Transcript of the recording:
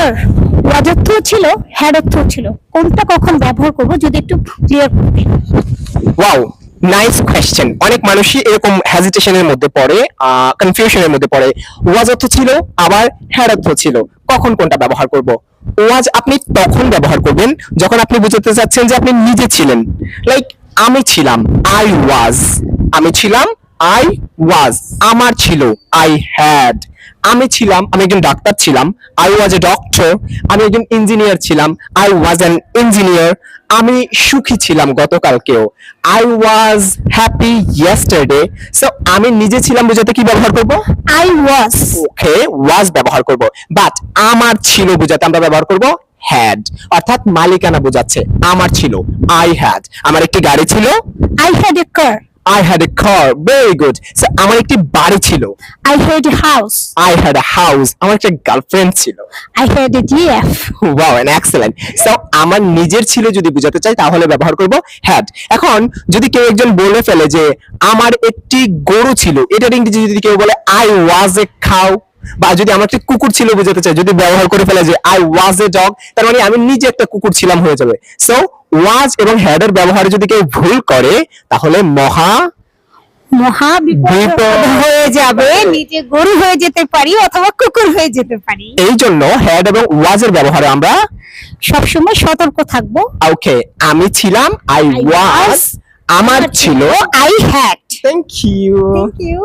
occur was অর্থ ছিল, had অর্থ ছিল। কোনটা কখন ব্যবহার করব যদি একটু ক্লিয়ার করতেন। Wow, nice question. অনেক মানুষই এরকম হেজিটেশনের মধ্যে পড়ে, কনফিউশনের মধ্যে পড়ে। ওয়াজ অর্থ ছিল, আবার হ্যাড অর্থ ছিল, কখন কোনটা ব্যবহার করব। ওয়াজ আপনি তখন ব্যবহার করবেন যখন আপনি বুঝাতে চাচ্ছেন যে আপনি নিজে ছিলেন। লাইক আমি ছিলাম, আই ওয়াজ। আমি ছিলাম, আই ওয়াজ। আমার ছিল, আই হ্যাড। আমি ছিলাম, আমি একজন ডাক্তার ছিলাম, আই ওয়াজ এ ডক্টর। আমি একজন ইঞ্জিনিয়ার ছিলাম, আই ওয়াজ অ্যান ইঞ্জিনিয়ার। আমি সুখী ছিলাম গতকালকেও, I was happy yesterday. So আমি নিজে ছিলাম বোঝাতে কি ব্যবহার করব? I was। ওকে, ওয়াজ ব্যবহার করব। বাট আমার ছিল বোঝাতে আমরা ব্যবহার করব হ্যাড, অর্থাৎ মালিকানা বোঝাচ্ছে। আমার ছিল, আই হ্যাড। আমার একটি গাড়ি ছিল, I had a car। I had a car. Very good. So আমার একটি বাড়ি ছিল, I had a house। I had a house. আমার একটা গার্লফ্রেন্ড ছিল। I had a GF। Wow, and excellent. So আমার নিজের ছিল যদি বোঝাতে চাই তাহলে ব্যবহার করব হ্যাড। এখন যদি কেউ একজন বলে ফেলে যে আমার একটি গরু ছিল, এটার ইংরেজি যদি কেউ বলে I was a cow, বা যদি আমার একটি কুকুর ছিল বোঝাতে চাই, যদি ব্যবহার করে ফেলে যে I was a dog, তার মানে আমি নিজে একটা কুকুর ছিলাম হয়ে যাবে। সো ওয়াজ এবং হ্যাড এর ব্যবহারে যদি কেউ ভুল করে তাহলে মহা বিপদ হয়ে যাবে। নিজে গরু হয়ে যেতে পারি অথবা কুকুর হয়ে যেতে পারি। এই জন্য হ্যাড এবং ওয়াজ এর ব্যবহারে আমরা সবসময় সতর্ক থাকবো। ওকে, আমি ছিলাম, আই ওয়াজ। আমার ছিল, I had। Thank you. Thank you।